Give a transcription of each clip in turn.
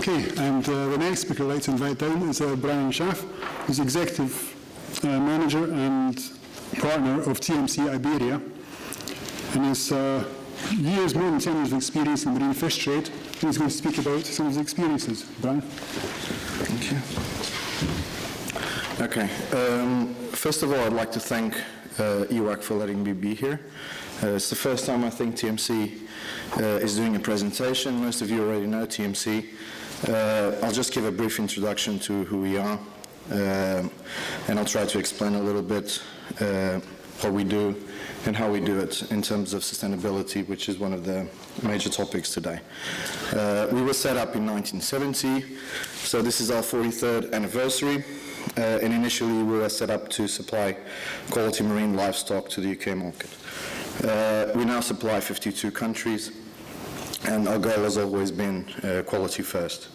Okay, and the next speaker I'd like to invite down is B Schaff, who's Executive Manager and Partner of TMC Iberia, and has more than 10 years of experience in the marine fish trade, and he's going to speak about some of his experiences. Brian? Thank you. Okay, first of all, I'd like to thank EUAC for letting me be here. It's the first time I think TMC is doing a presentation. Most of you already know TMC. I'll just give a brief introduction to who we are, and I'll try to explain a little bit what we do and how we do it in terms of sustainability, which is one of the major topics today. We were set up in 1970, so this is our 43rd anniversary, and initially we were set up to supply quality marine livestock to the UK market. We now supply 52 countries, and our goal has always been quality first.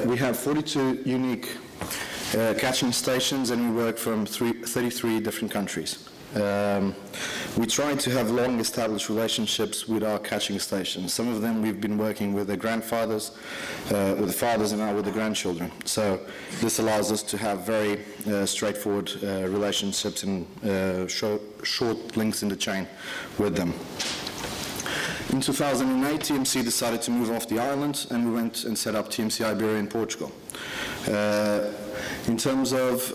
We have 42 unique catching stations, and we work from 33 different countries. We try to have long established relationships with our catching stations. Some of them we've been working with their grandfathers, with the fathers, and now with the grandchildren. So this allows us to have very straightforward relationships and short links in the chain with them. In 2008, TMC decided to move off the island, and we went and set up TMC Iberia in Portugal. In terms of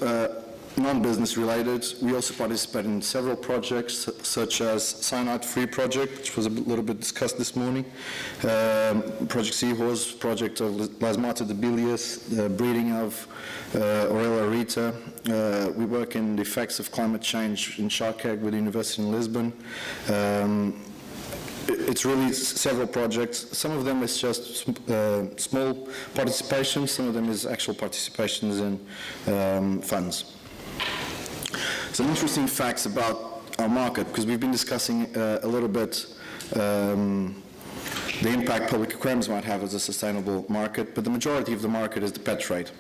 non-business related, we also participate in several projects, such as Cyanide-Free Project, which was a little bit discussed this morning, Project Seahorse, project of Lasmata debilius, the breeding of Orella rita. We work in the effects of climate change in shark egg with the University in Lisbon. It's really several projects. Some of them is just small participations, some of them is actual participations in funds. Some interesting facts about our market, because we've been discussing a little bit the impact public aquariums might have as a sustainable market, but the majority of the market is the pet trade.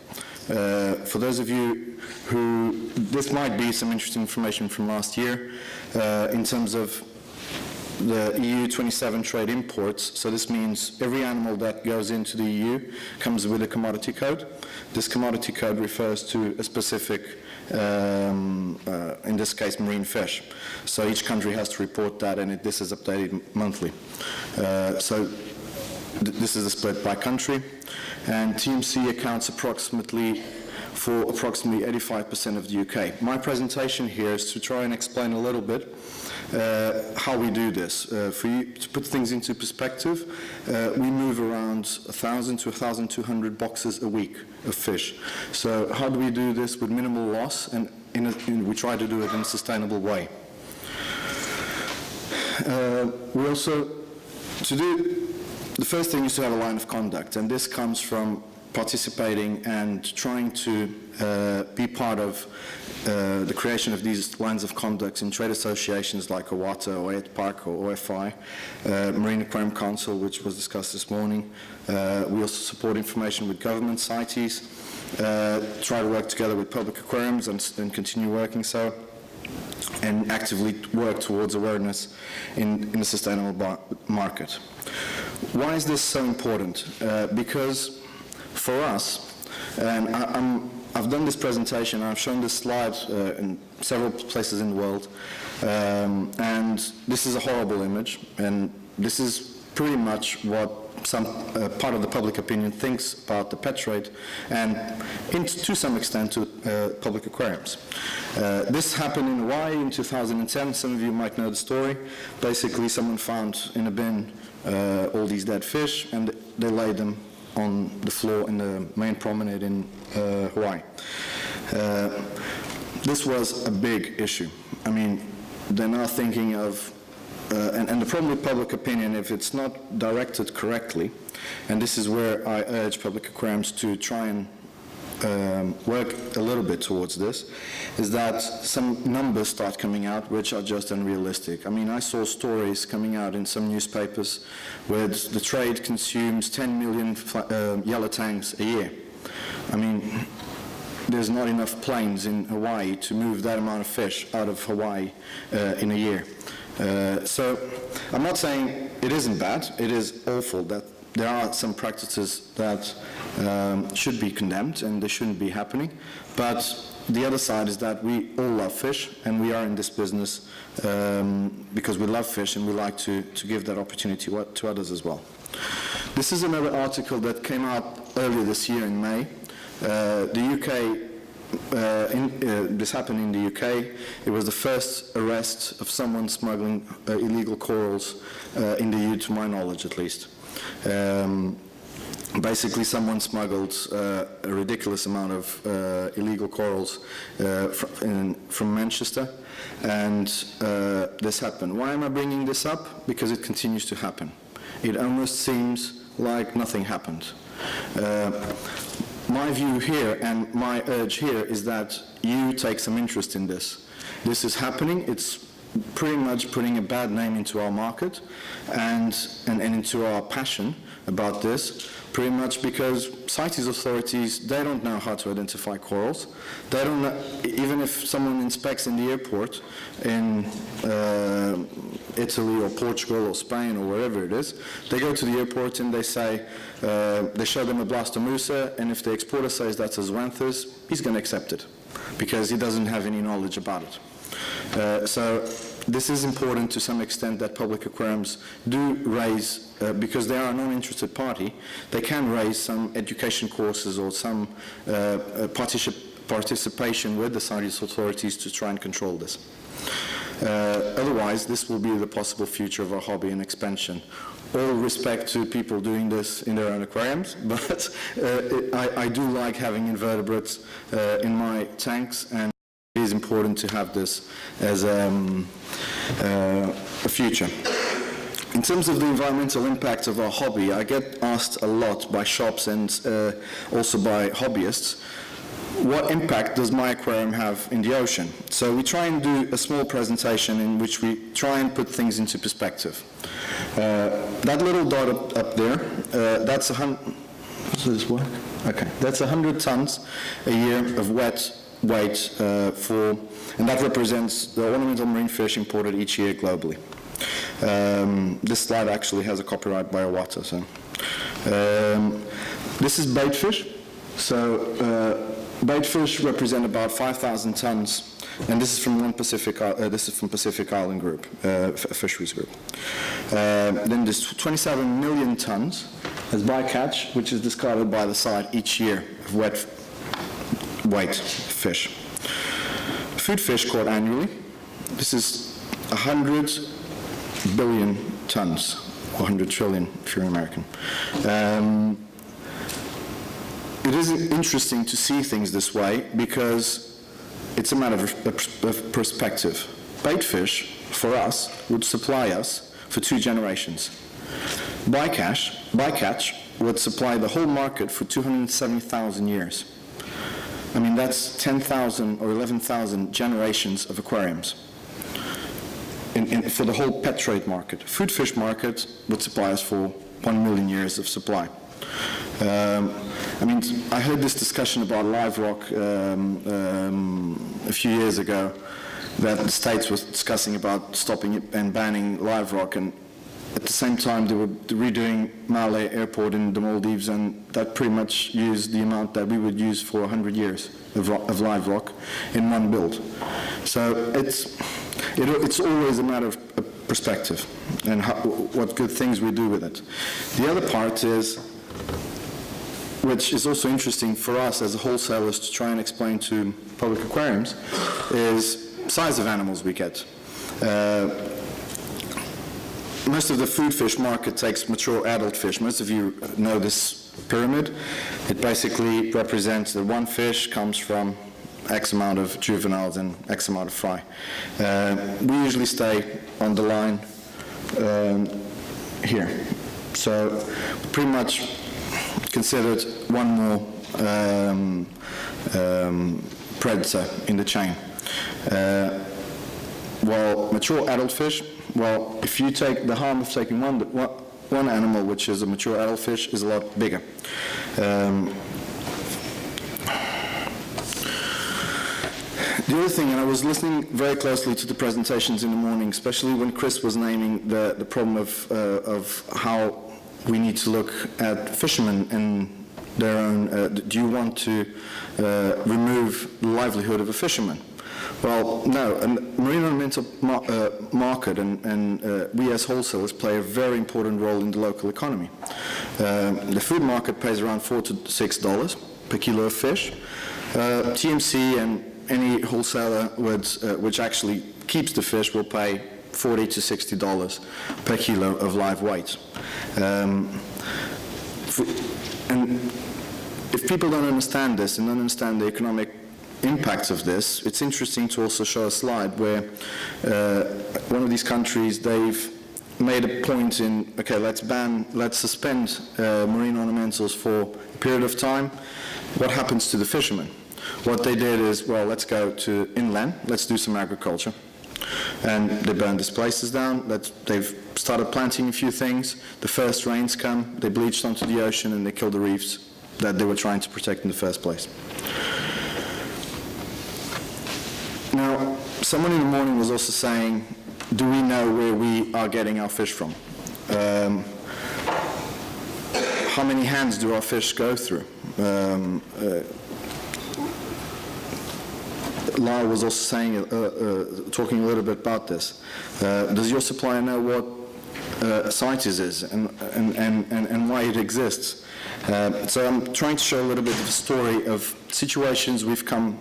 For those of you who, this might be some interesting information from last year in terms of the EU 27 trade imports. So this means every animal that goes into the EU comes with a commodity code. This commodity code refers to a specific, in this case, marine fish. So each country has to report that, and this is updated monthly. So this is a split by country, and TMC accounts for approximately 85% of the UK. My presentation here is to try and explain a little bit how we do this. For you to put things into perspective, we move around 1,000 to 1,200 boxes a week of fish. So how do we do this with minimal loss, and we try to do it in a sustainable way. We also, the first thing is to have a line of conduct, and this comes from participating and trying to be part of the creation of these lines of conduct in trade associations like OWATA, or ETPAC, or OFI, Marine Aquarium Council, which was discussed this morning. We also support information with government CITES, try to work together with public aquariums and continue working so, and actively work towards awareness in a sustainable market. Why is this so important? Because for us, and I've done this presentation, I've shown this slide in several places in the world, and this is a horrible image, and this is pretty much what some part of the public opinion thinks about the pet trade, and to some extent to public aquariums. This happened in Hawaii in 2010. Some of you might know the story. Basically, someone found in a bin all these dead fish, and they laid them on the floor in the main promenade in Hawaii. This was a big issue. I mean, they're now thinking of, and the problem with public opinion, if it's not directed correctly, and this is where I urge public aquariums to try and work a little bit towards this, is that some numbers start coming out which are just unrealistic. I mean, I saw stories coming out in some newspapers where the trade consumes 10 million yellow tangs a year. I mean, there's not enough planes in Hawaii to move that amount of fish out of Hawaii in a year. So I'm not saying it isn't bad, it is awful that there are some practices that should be condemned and they shouldn't be happening. But the other side is that we all love fish, and we are in this business because we love fish and we like to give that opportunity to others as well. This is another article that came out earlier this year in May. The UK, this happened in the UK. It was the first arrest of someone smuggling illegal corals in the EU, to my knowledge at least. Basically, someone smuggled a ridiculous amount of illegal corals from Manchester, and this happened. Why am I bringing this up? Because it continues to happen. It almost seems like nothing happened. My view here and my urge here is that you take some interest in this. This is happening. It's pretty much putting a bad name into our market and into our passion about this, pretty much because CITES authorities, they don't know how to identify corals. They don't know, even if someone inspects in the airport in Italy or Portugal or Spain or wherever it is, they go to the airport and they say, they show them a blastomusa, and if the exporter says that's a zoanthus, he's going to accept it because he doesn't have any knowledge about it. So this is important to some extent, that public aquariums do raise, because they are a non-interested party, they can raise some education courses or some participation with the CITES authorities to try and control this. Otherwise, this will be the possible future of our hobby and expansion. All respect to people doing this in their own aquariums, but I do like having invertebrates in my tanks, and it is important to have this as a future. In terms of the environmental impact of our hobby, I get asked a lot by shops and also by hobbyists, what impact does my aquarium have in the ocean? So we try and do a small presentation in which we try and put things into perspective. That little dot up there, that's 100, does this work? Okay, that's 100 tons a year of wet weight and that represents the ornamental marine fish imported each year globally. This slide actually has a copyright by EUAC. So this is bait fish. So bait fish represent about 5,000 tons, and this is from Pacific Island Group, fisheries group. Then there's 27 million tons as bycatch, which is discarded by the site each year of wet weight fish. Food fish caught annually. This is 100 billion tons, or 100 trillion if you're American. It is interesting to see things this way because it's a matter of perspective. Bait fish, for us, would supply us for 2 generations. Bycatch would supply the whole market for 270,000 years. I mean, that's 10,000 or 11,000 generations of aquariums for the whole pet trade market. Food fish market would supply us for 1 million years of supply. I mean, I heard this discussion about live rock a few years ago, that the States was discussing about stopping and banning live rock, and at the same time they were redoing Malé Airport in the Maldives, and that pretty much used the amount that we would use for 100 years of live rock in one build. So it's always a matter of perspective and what good things we do with it. The other part is, which is also interesting for us as wholesalers to try and explain to public aquariums, is size of animals we get. Most of the food fish market takes mature adult fish. Most of you know this pyramid. It basically represents that one fish comes from X amount of juveniles and X amount of fry. We usually stay on the line here. So pretty much considered one more predator in the chain. While mature adult fish, well, if you take the harm of taking one animal, which is a mature adult fish, is a lot bigger. The other thing, and I was listening very closely to the presentations in the morning, especially when Chris was naming the problem of how we need to look at fishermen and their own, do you want to remove the livelihood of a fisherman? Well, no, and marine ornamental market and we as wholesalers play a very important role in the local economy. The food market pays around $4 to $6 per kilo of fish. TMC and any wholesaler which actually keeps the fish will pay $40 to $60 per kilo of live weight. And if people don't understand this and don't understand the economic impacts of this, it's interesting to also show a slide where one of these countries, they've made a point in, okay, let's suspend marine ornamentals for a period of time. What happens to the fishermen? What they did is, well, let's go to inland, let's do some agriculture. And they burned these places down. They've started planting a few things. The first rains come, they bleached onto the ocean, and they killed the reefs that they were trying to protect in the first place. Now, someone in the morning was also saying, do we know where we are getting our fish from? How many hands do our fish go through? Lara was also saying, talking a little bit about this. Does your supplier know what CITES is and why it exists? So I'm trying to show a little bit of a story of situations we've come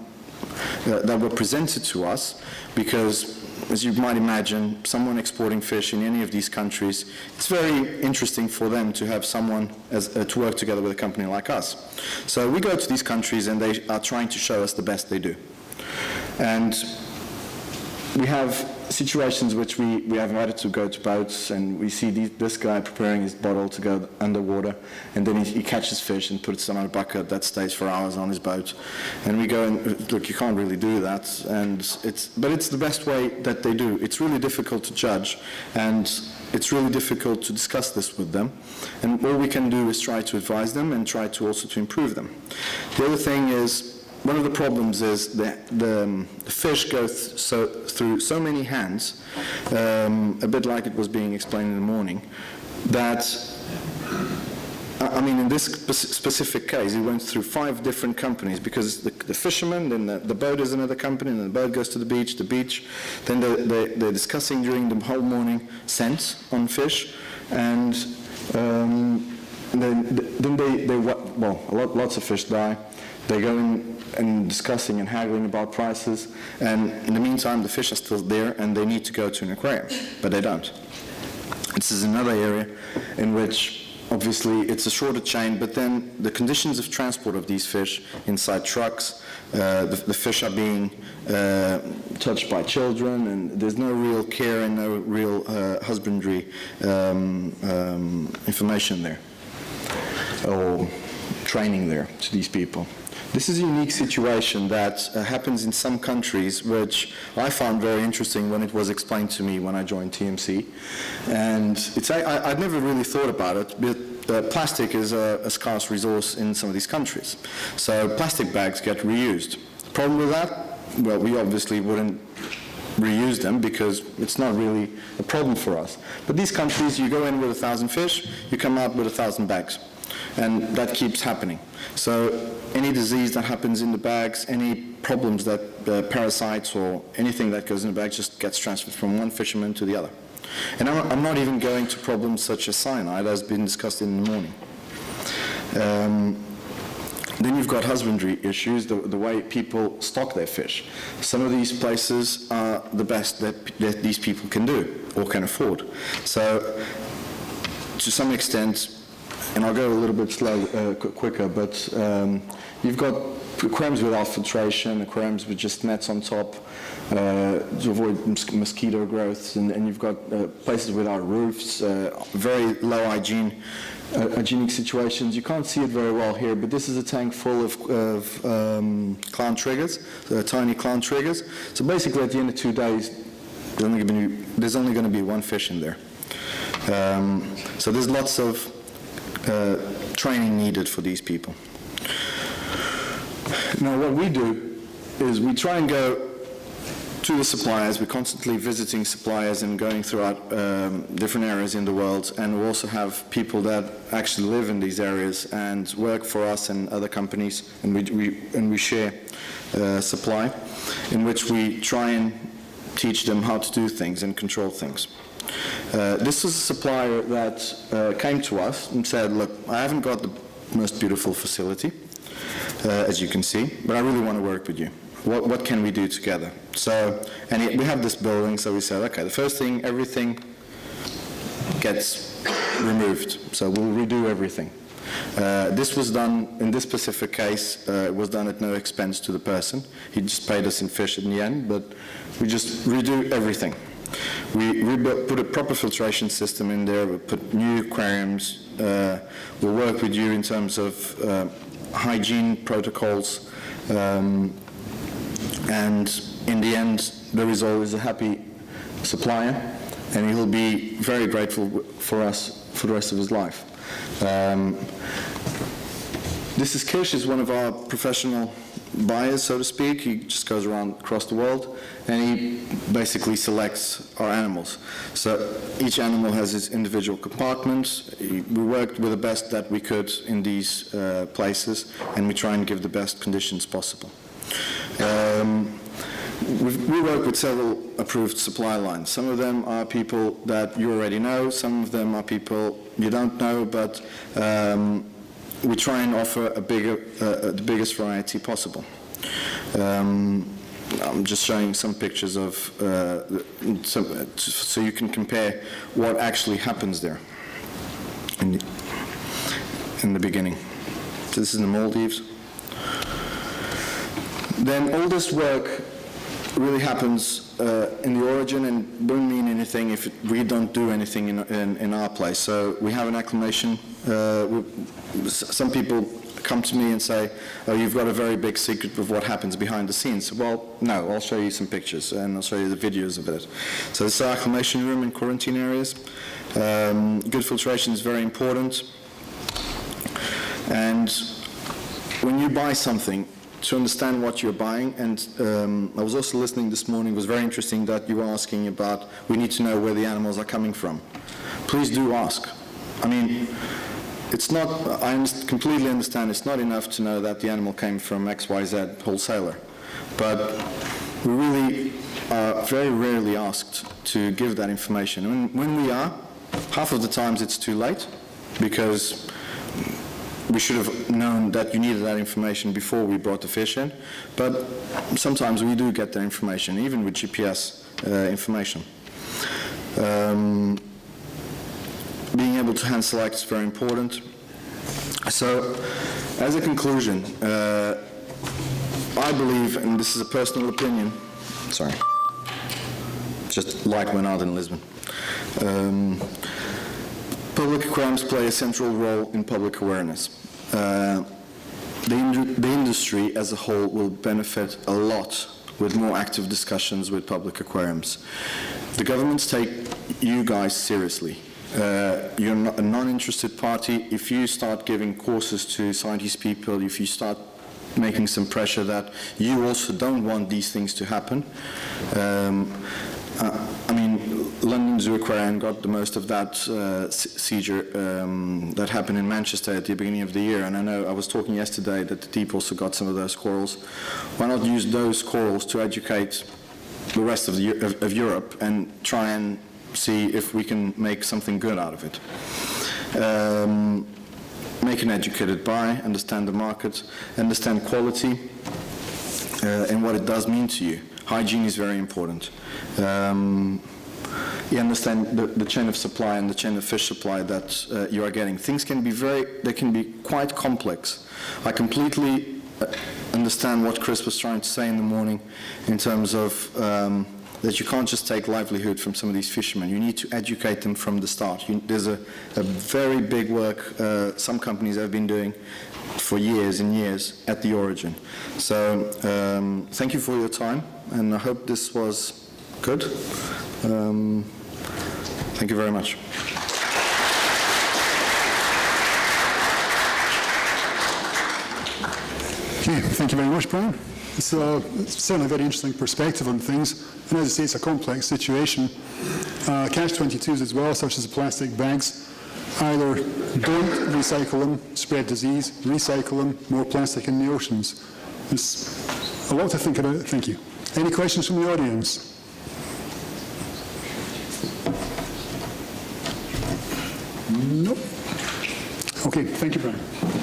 that were presented to us, because as you might imagine, someone exporting fish in any of these countries, it's very interesting for them to have someone to work together with a company like us. So we go to these countries and they are trying to show us the best they do. And we have situations which we have invited to go to boats, and we see this guy preparing his bottle to go underwater, and then he catches fish and puts it on a bucket that stays for hours on his boat. And we go and, look, you can't really do that, but it's the best way that they do. It's really difficult to judge, and it's really difficult to discuss this with them. And all we can do is try to advise them and try to also to improve them. The other thing is, one of the problems is that the fish go through so many hands, a bit like it was being explained in the morning, that, I mean, in this specific case, it went through 5 different companies, because the fisherman, then the boat is another company, and the boat goes to the beach, then they're discussing during the whole morning scents on fish, and then lots of fish die. They go in and discussing and haggling about prices, and in the meantime the fish are still there and they need to go to an aquarium, but they don't. This is another area in which obviously it's a shorter chain, but then the conditions of transport of these fish inside trucks, the fish are being touched by children, and there's no real care and no real husbandry information there, or training there to these people. This is a unique situation that happens in some countries, which I found very interesting when it was explained to me when I joined TMC. And I'd never really thought about it, but plastic is a scarce resource in some of these countries. So plastic bags get reused. The problem with that? Well, we obviously wouldn't reuse them because it's not really a problem for us. But these countries, you go in with 1,000 fish, you come out with 1,000 bags. And that keeps happening. So any disease that happens in the bags, any problems that parasites or anything that goes in the bag just gets transferred from one fisherman to the other. And I'm not even going to problems such as cyanide, as been discussed in the morning. Then you've got husbandry issues, the way people stock their fish. Some of these places are the best that these people can do or can afford. So to some extent, and I'll go a little bit quicker, but you've got aquariums without filtration, aquariums with just nets on top to avoid mosquito growth, and you've got places without roofs, very low hygienic situations. You can't see it very well here, but this is a tank full of clown triggers, tiny clown triggers. So basically at the end of 2 days, there's only going to be 1 fish in there. So there's lots of training needed for these people. Now what we do is we try and go to the suppliers. We're constantly visiting suppliers and going throughout different areas in the world, and we also have people that actually live in these areas and work for us and other companies, and we share supply, in which we try and teach them how to do things and control things. This was a supplier that came to us and said, look, I haven't got the most beautiful facility, as you can see, but I really want to work with you. What can we do together? So, we have this building, so we said, okay, the first thing, everything gets removed, so we'll redo everything. This was done, in this specific case, it was done at no expense to the person. He just paid us in fish in the end, but we just redo everything. We put a proper filtration system in there, we put new aquariums, we'll work with you in terms of hygiene protocols, and in the end, there is always a happy supplier, and he'll be very grateful for us for the rest of his life. This is Kish, is one of our professional buyers, so to speak. He just goes around across the world, and he basically selects our animals. So each animal has its individual compartment. We worked with the best that we could in these places, and we try and give the best conditions possible. We work with several approved supply lines. Some of them are people that you already know, some of them are people you don't know, but we try and offer the biggest variety possible. I'm just showing some pictures of, so you can compare what actually happens there in the beginning. So this is the Maldives. Then all this work really happens in the origin and don't mean anything if we don't do anything in our place. So we have an acclimation. Some people come to me and say, oh, you've got a very big secret of what happens behind the scenes. Well, no, I'll show you some pictures and I'll show you the videos of it. So this is our acclimation room in quarantine areas. Good filtration is very important. And when you buy something, to understand what you're buying, and I was also listening this morning, it was very interesting that you were asking about, we need to know where the animals are coming from. Please do ask. I mean, it's not, I completely understand, it's not enough to know that the animal came from XYZ wholesaler, but we really are very rarely asked to give that information. And when we are, half of the times it's too late, because we should have known that you needed that information before we brought the fish in, but sometimes we do get that information, even with GPS information. Being able to hand select is very important. So, as a conclusion, I believe, and this is a personal opinion, sorry, just light went out in Lisbon. Public aquariums play a central role in public awareness. The industry as a whole will benefit a lot with more active discussions with public aquariums. The governments take you guys seriously. You're not a non-interested party. If you start giving courses to scientist people, if you start making some pressure that you also don't want these things to happen, I mean, London Zoo Aquarium got the most of that seizure that happened in Manchester at the beginning of the year, and I know I was talking yesterday that the deep also got some of those corals. Why not use those corals to educate the rest of Europe and try and see if we can make something good out of it? Make an educated buy, understand the market, understand quality, and what it does mean to you. Hygiene is very important. You understand the chain of supply and the chain of fish supply that you are getting. Things can be they can be quite complex. I completely understand what Chris was trying to say in the morning in terms of that you can't just take livelihood from some of these fishermen. You need to educate them from the start. There's a very big work some companies have been doing for years and years at the origin. So thank you for your time, and I hope this was good. Thank you very much. Okay, thank you very much, Brian. It's certainly a very interesting perspective on things. And as I say, it's a complex situation. Catch-22s as well, such as the plastic bags. Either don't recycle them, spread disease, recycle them, more plastic in the oceans. There's a lot to think about. Thank you. Any questions from the audience? Nope. Okay, thank you, Brian.